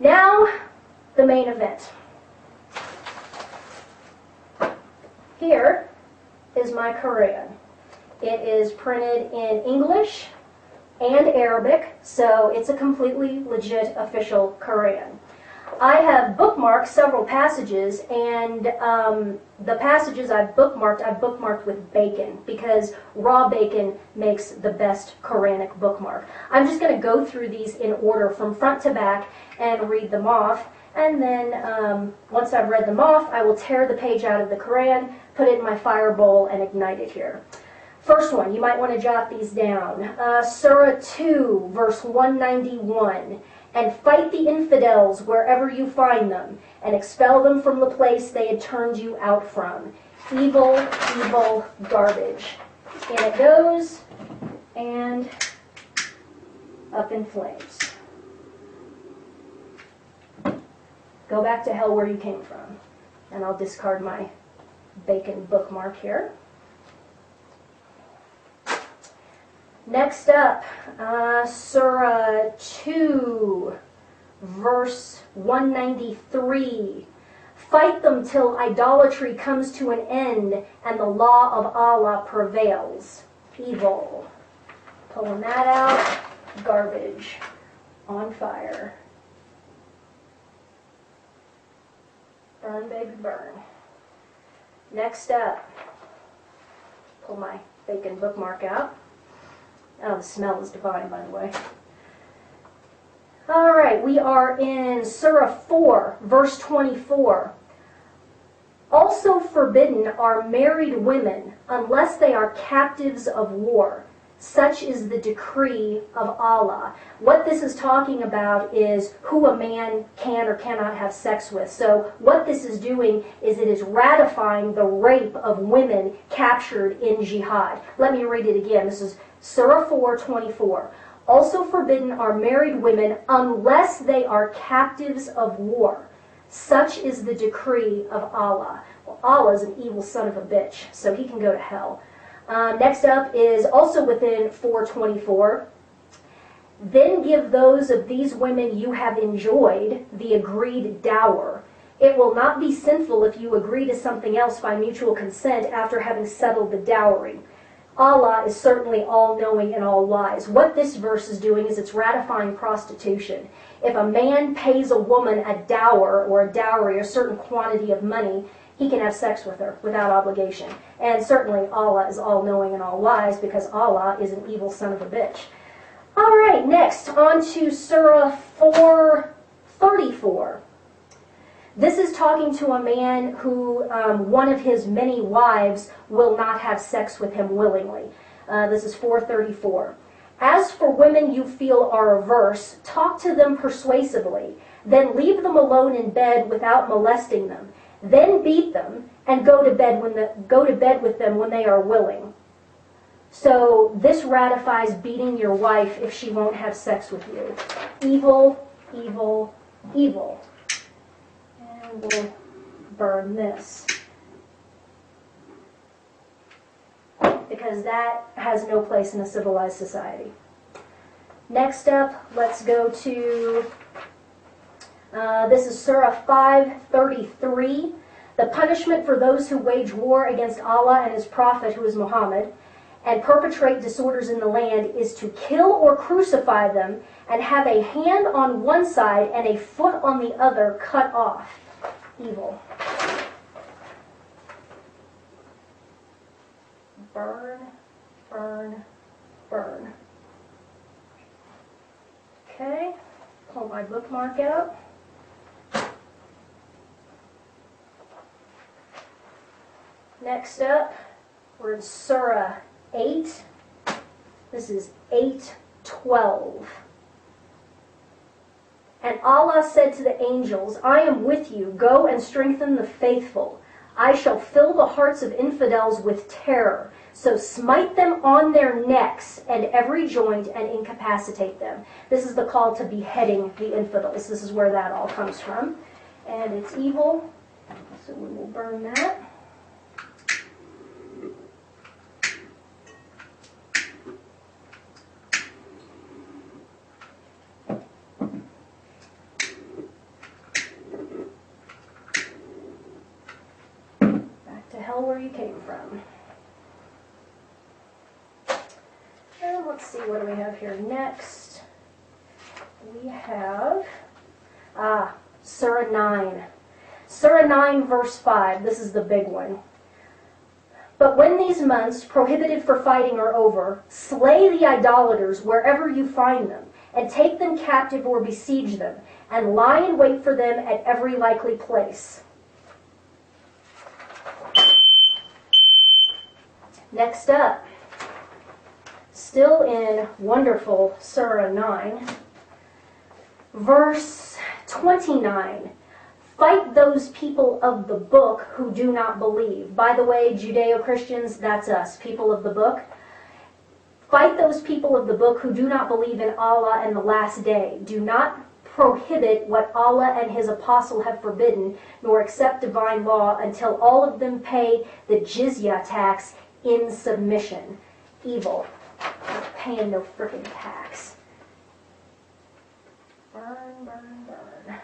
Now, the main event. Here is my Quran. It is printed in English and Arabic, so it's a completely legit official Quran. I have bookmarked several passages, and the passages I've bookmarked with bacon, because raw bacon makes the best Quranic bookmark. I'm just going to go through these in order from front to back and read them off, and then once I've read them off, I will tear the page out of the Quran, put it in my fire bowl, and ignite it here. First one, you might want to jot these down. Surah 2, verse 191. And fight the infidels wherever you find them, and expel them from the place they had turned you out from. Evil, evil garbage. In it goes, and up in flames. Go back to hell where you came from. And I'll discard my bacon bookmark here. Next up, Surah 2, verse 193. Fight them till idolatry comes to an end and the law of Allah prevails. Evil. Pulling that out. Garbage. On fire. Burn, baby, burn. Next up, pull my bacon bookmark out. Oh, the smell is divine, by the way. All right, we are in Surah 4, verse 24. Also forbidden are married women unless they are captives of war. Such is the decree of Allah. What this is talking about is who a man can or cannot have sex with. So what this is doing is it is ratifying the rape of women captured in jihad. Let me read it again. This is Surah 4:24. Also forbidden are married women unless they are captives of war. Such is the decree of Allah. Well, Allah is an evil son of a bitch, so he can go to hell. Next up is also within 4:24. Then give those of these women you have enjoyed the agreed dower. It will not be sinful if you agree to something else by mutual consent after having settled the dowry. Allah is certainly all-knowing and all-wise. What this verse is doing is it's ratifying prostitution. If a man pays a woman a dower or a dowry, a certain quantity of money, he can have sex with her without obligation. And certainly Allah is all-knowing and all-wise because Allah is an evil son of a bitch. All right, next, on to Surah 4:34. This is talking to a man who one of his many wives will not have sex with him willingly. This is 4:34. As for women you feel are averse, talk to them persuasively. Then leave them alone in bed without molesting them. Then beat them and go to bed with them when they are willing. So this ratifies beating your wife if she won't have sex with you. Evil, evil, evil. And we'll burn this, because that has no place in a civilized society. Next up, let's go to, this is Surah 5:33. The punishment for those who wage war against Allah and His Prophet, who is Muhammad, and perpetrate disorders in the land is to kill or crucify them and have a hand on one side and a foot on the other cut off. Evil. Burn, burn, burn. Okay, pull my bookmark out. Next up, we're in Surah 8. This is 8:12. And Allah said to the angels, I am with you, go and strengthen the faithful. I shall fill the hearts of infidels with terror, so smite them on their necks and every joint and incapacitate them. This is the call to beheading the infidels. This is where that all comes from. And it's evil, so we will burn that. where you came from. And let's see, what do we have here next? We have Surah 9. Surah 9, verse 5. This is the big one. But when these months prohibited for fighting are over, slay the idolaters wherever you find them, and take them captive or besiege them, and lie in wait for them at every likely place. Next up, still in wonderful Surah 9, verse 29. Fight those people of the book who do not believe. By the way, Judeo-Christians, that's us, people of the book. Fight those people of the book who do not believe in Allah and the last day. Do not prohibit what Allah and His apostle have forbidden, nor accept divine law until all of them pay the jizya tax in submission. Evil. Not paying no frickin' tax. Burn, burn, burn.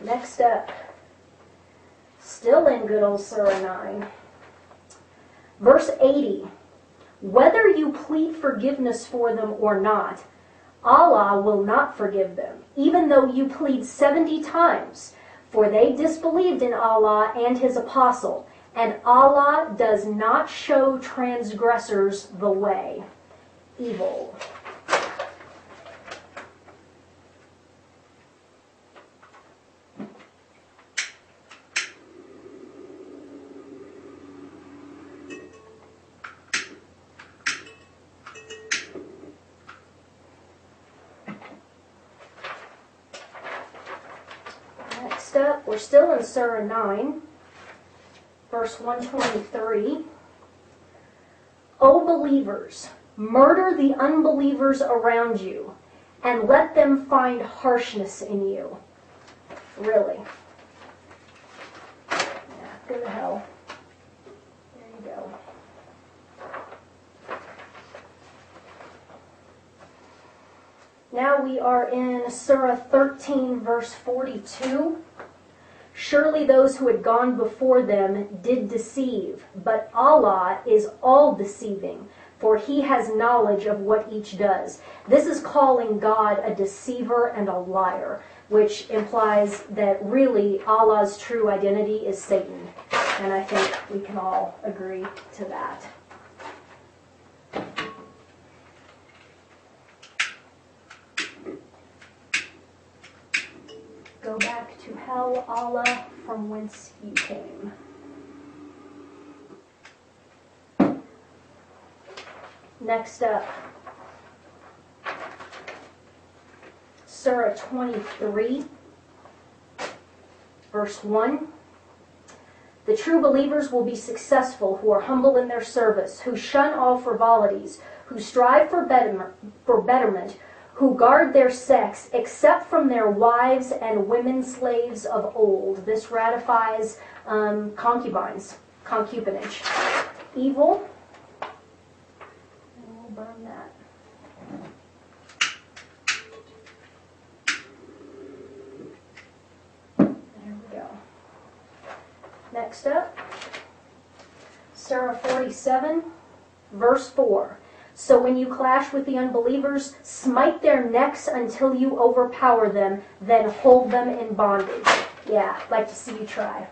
Next up, still in good old Surah 9, verse 80. Whether you plead forgiveness for them or not, Allah will not forgive them, even though you plead 70 times, for they disbelieved in Allah and His apostle, and Allah does not show transgressors the way. Evil. Next up, we're still in Surah 9, verse 123. O believers, murder the unbelievers around you, and let them find harshness in you. Really. Yeah, go to hell. There you go. Now we are in Surah 13, verse 42. Surely those who had gone before them did deceive, but Allah is all-deceiving, for He has knowledge of what each does. This is calling God a deceiver and a liar, which implies that really Allah's true identity is Satan. And I think we can all agree to that. Go back to hell, Allah, from whence you came. Next up, Surah 23, verse 1. The true believers will be successful who are humble in their service, who shun all frivolities, who strive for betterment, who guard their sex, except from their wives and women slaves of old. This ratifies concubinage. Evil. And we'll burn that. There we go. Next up, Surah 47, verse 4. So when you clash with the unbelievers, smite their necks until you overpower them, then hold them in bondage. Yeah, I'd like to see you try.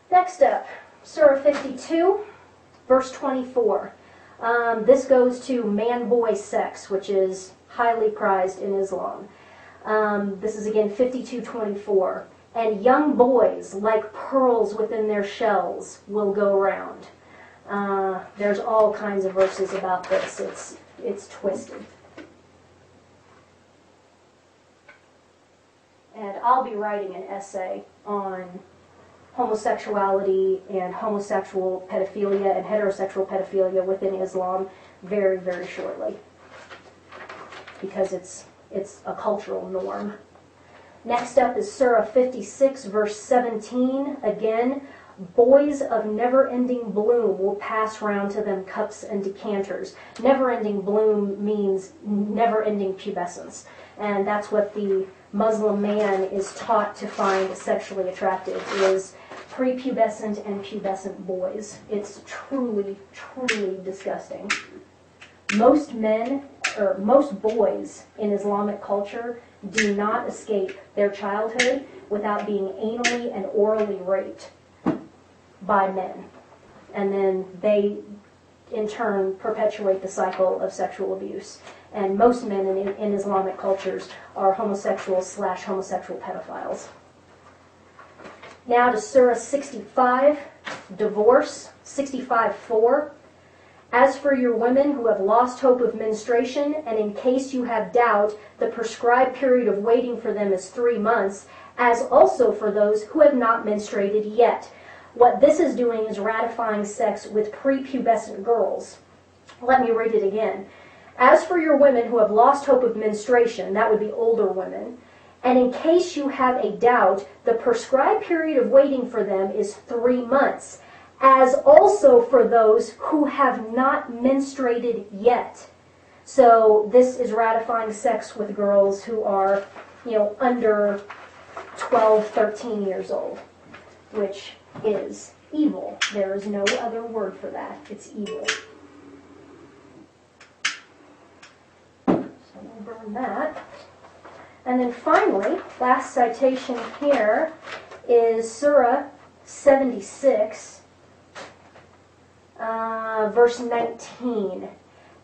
Next up, Surah 52, verse 24. This goes to man-boy sex, which is highly prized in Islam. This is again 52:24. And young boys, like pearls within their shells, will go round. There's all kinds of verses about this. It's twisted. And I'll be writing an essay on homosexuality and homosexual pedophilia and heterosexual pedophilia within Islam very, very shortly. because it's a cultural norm. Next up is Surah 56, verse 17. Again, boys of never-ending bloom will pass round to them cups and decanters. Never-ending bloom means never-ending pubescence. And that's what the Muslim man is taught to find sexually attractive, is prepubescent and pubescent boys. It's truly, truly disgusting. Most men, or most boys in Islamic culture do not escape their childhood without being anally and orally raped by men. And then they, in turn, perpetuate the cycle of sexual abuse. And most men in Islamic cultures are homosexuals/homosexual pedophiles. Now to Surah 65, divorce, 65:4. As for your women who have lost hope of menstruation, and in case you have doubt, the prescribed period of waiting for them is 3 months, as also for those who have not menstruated yet. What this is doing is ratifying sex with prepubescent girls. Let me read it again. As for your women who have lost hope of menstruation, that would be older women, and in case you have a doubt, the prescribed period of waiting for them is 3 months, as also for those who have not menstruated yet. So this is ratifying sex with girls who are, under 12, 13 years old, which is evil. There is no other word for that. It's evil. So we'll burn that. And then finally, last citation here is Surah 76. Verse 19,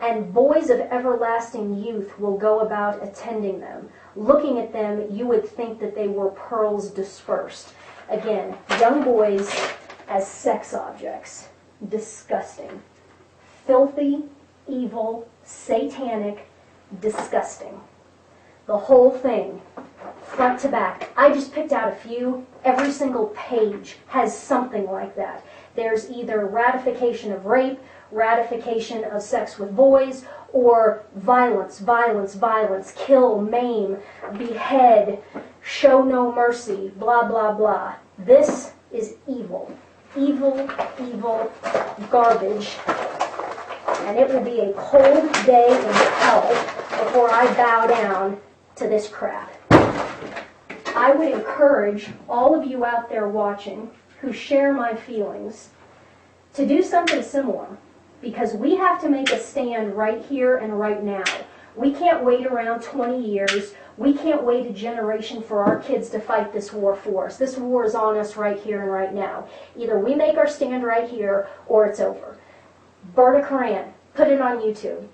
and boys of everlasting youth will go about attending them. Looking at them, you would think that they were pearls dispersed. Again, young boys as sex objects. Disgusting. Filthy, evil, satanic, disgusting. The whole thing, front to back. I just picked out a few. Every single page has something like that. There's either ratification of rape, ratification of sex with boys, or violence, violence, violence, kill, maim, behead, show no mercy, blah, blah, blah. This is evil. Evil, evil garbage. And it will be a cold day in hell before I bow down to this crap. I would encourage all of you out there watching who share my feelings to do something similar, because we have to make a stand right here and right now. We can't wait around 20 years. We can't wait a generation for our kids to fight this war for us. This war is on us right here and right now. Either we make our stand right here or it's over. Burn a Koran. Put it on YouTube.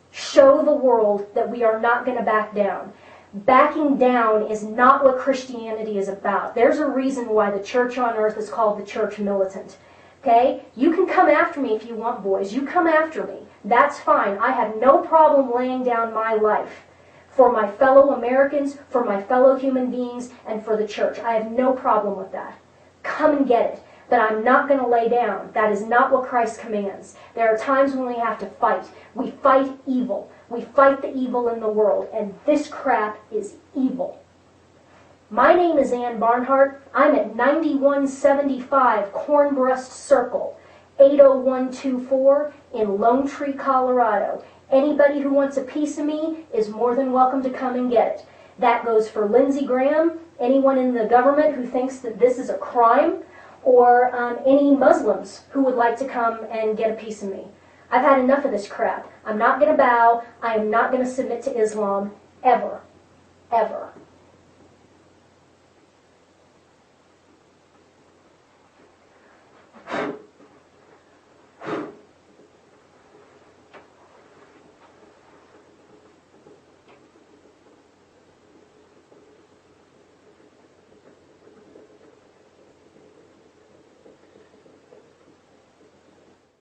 Show the world that we are not going to back down. Backing down is not what Christianity is about. There's a reason why the church on earth is called the church militant. Okay? You can come after me if you want, boys. You come after me. That's fine. I have no problem laying down my life for my fellow Americans, for my fellow human beings, and for the church. I have no problem with that. Come and get it. But I'm not going to lay down. That is not what Christ commands. There are times when we have to fight. We fight evil. We fight the evil in the world, and this crap is evil. My name is Ann Barnhart. I'm at 9175 Cornbreast Circle, 80124 in Lone Tree, Colorado. Anybody who wants a piece of me is more than welcome to come and get it. That goes for Lindsey Graham, anyone in the government who thinks that this is a crime, or any Muslims who would like to come and get a piece of me. I've had enough of this crap. I'm not going to bow. I am not going to submit to Islam, ever. Ever.